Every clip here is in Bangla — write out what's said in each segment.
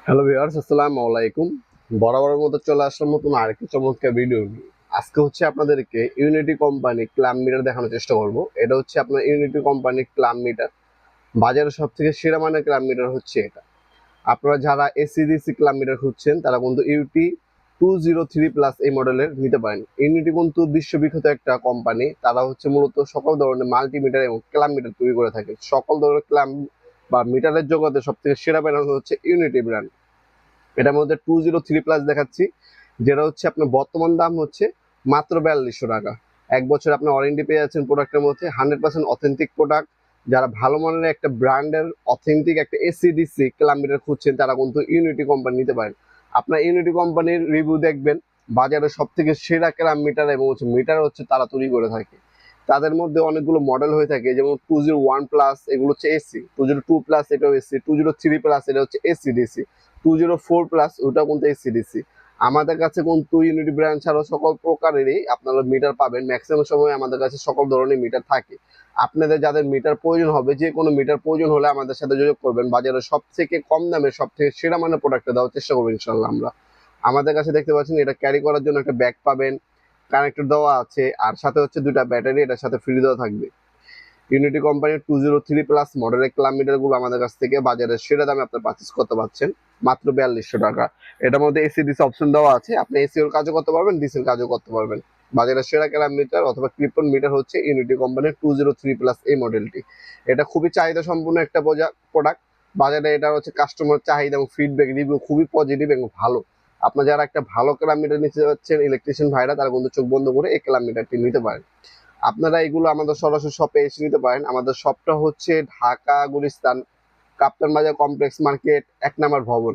হ্যালো ভিউয়ার্স, আসসালামু আলাইকুম। বরাবরের মতো চলে আসলাম নতুন আরেকটি চমৎকার ভিডিও নিয়ে। আজকে হচ্ছে আপনাদেরকে ইউনিটি কোম্পানি ক্লাম মিটার দেখানোর চেষ্টা করব। এটা হচ্ছে আপনার ইউনিটি কোম্পানি ক্লাম মিটার। বাজারে সব থেকে সেরা মানের ক্লাম মিটার হচ্ছে এটা। আপনারা যারা এসিডিসি ক্লাব মিটার খুঁজছেন তারা কিন্তু ইউটি 203 প্লাস এই মডেলের নিতে পারেন। ইউনিটি কিন্তু বিশ্ববিখ্যাত একটা কোম্পানি। তারা হচ্ছে মূলত সকল ধরনের মাল্টিমিটার এবং ক্লাব মিটার তৈরি করে থাকে। সকল ধরনের ক্লাব বা মিটারের জগতে সব থেকে সেরা ব্র্যান্ড হচ্ছে ইউনিটি ব্র্যান্ড। এটার মধ্যে 203 প্লাস দেখাচ্ছি, যেটা হচ্ছে আপনার বর্তমান দাম হচ্ছে মাত্র 4200 টাকা। 1 বছর আপনার ওয়ারেন্টি পেয়ে যাচ্ছেন প্রোডাক্টের মধ্যে। 100% অথেন্টিক প্রোডাক্ট। যারা ভালো মানের একটা ব্র্যান্ডের অথেন্টিক একটা এসিডিসি কিলোমিটার খুঁজছেন তারা কিন্তু ইউনিটি কোম্পানি নিতে পারেন। আপনার ইউনিটি কোম্পানির রিভিউ দেখবেন, বাজারে সব থেকে সেরা ক্যালাম মিটার এবং মিটার হচ্ছে তারা তৈরি করে থাকে। তাদের মধ্যে অনেকগুলো মডেল হয়ে থাকে, যেমন 201 প্লাস এগুলো হচ্ছে এসি, 202 প্লাস এটাও এসি, 203 প্লাস এটা হচ্ছে এসিডিসি, 204 প্লাস ওটা কিন্তু এসিডিসি। আমাদের কাছে কিন্তু ইউনিটি ব্র্যান্ড ছাড়াও সকল প্রকারেরই আপনারা মিটার পাবেন। ম্যাক্সিমাম সময় আমাদের কাছে সকল ধরনের মিটার থাকে। আপনাদের যাদের মিটার প্রয়োজন হবে, যে কোনো মিটার প্রয়োজন হলে আমাদের সাথে যোগাযোগ করবেন। বাজারে সব থেকে কম দামে সব থেকে সেরা মানের প্রোডাক্টটা দেওয়ার চেষ্টা করবেন ইনশাল্লাহ আমরা। আমাদের কাছে দেখতে পাচ্ছেন এটা ক্যারি করার জন্য একটা ব্যাগ পাবেন, কানেক্টর দেওয়া আছে, আর সাথে হচ্ছে দুটা ব্যাটারি এটার সাথে ফ্রি দেওয়া থাকবে। ইউনিটি কোম্পানির 203 প্লাস মডেলের ক্লাব মিটারগুলো আমাদের কাছ থেকে বাজারের সেরা দামে আপনার পারচেস করতে পারছেন মাত্র 4200 টাকা। এটার মধ্যে এসি ডিসি অপশন দেওয়া আছে, আপনি এসিওর কাজও করতে পারবেন, ডিসির কাজও করতে পারবেন। বাজারের সেরা ক্লাব মিটার অথবা ক্লিপন মিটার হচ্ছে ইউনিটি কোম্পানির 203 প্লাস এই মডেলটি। এটা খুবই চাহিদা সম্পূর্ণ একটা প্রোডাক্ট। বাজারে এটা হচ্ছে কাস্টমার চাহিদা এবং ফিডব্যাক রিভিউ খুবই পজিটিভ এবং ভালো। আপনার যারা একটা ভালো ক্লাব মিটার নিতে যাচ্ছেন ইলেকট্রিশিয়ান ভাইরা, তারা কিন্তু চোখ বন্ধ করে এই ক্লাব মিটারটি নিতে পারেন। আপনারা এগুলো আমাদের সরাসরি শপে এসে নিতে পারেন। আমাদের শপটা হচ্ছে ঢাকা গুলিস্তান কাপ্তান বাজার কমপ্লেক্স মার্কেট 1 নম্বর ভবন।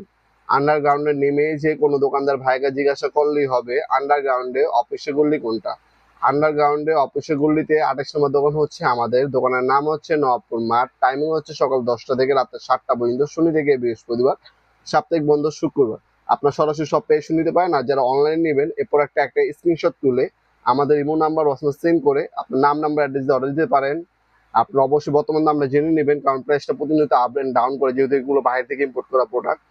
আন্ডারগ্রাউন্ডে নেমে যে কোনো দোকানদার ভাইকে জিজ্ঞাসা করলেই হবে আন্ডারগ্রাউন্ডে অফিসের গল্লি কোনটা। আন্ডারগ্রাউন্ডে অফিসের গল্লিতে 28 নম্বর দোকান হচ্ছে আমাদের। দোকানের নাম হচ্ছে নবাবপুর মাঠ। টাইমিং হচ্ছে সকাল 10টা থেকে রাত 7টা পর্যন্ত, শনি থেকে বৃহস্পতিবার, সাপ্তাহিক বন্ধ শুক্রবার। আপনার সরাসরি শপে এসে নিতে পারেন। আর যারা অনলাইন নেবেন এরপর একটা স্ক্রিনশট তুলে আমাদের ইমো নাম্বার হোয়াটসঅ্যাপ সেন্ড করে আপনার নাম নাম্বার অ্যাড্রেস দিয়ে অর্ডার দিতে পারেন। আপনার অবশ্যই বর্তমান দামটা জেনে নেবেন, কারণ প্রাইসটা প্রতিনিয়ত আপ এন্ড ডাউন করে, যেহেতু এগুলো বাইরে থেকে ইম্পোর্ট করা প্রোডাক্ট।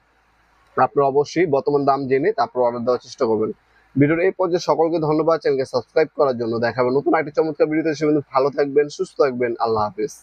আপনার অবশ্যই বর্তমান দাম জেনে তারপর অর্ডার দেওয়ার চেষ্টা করবেন। ভিডিওর এই পর্যায়ে সকলকে ধন্যবাদ চ্যানেলকে সাবস্ক্রাইব করার জন্য। দেখাবেন নতুন একটা চমৎকার ভিডিওতে। সে ভালো থাকবেন, সুস্থ থাকবেন। আল্লাহ হাফিজ।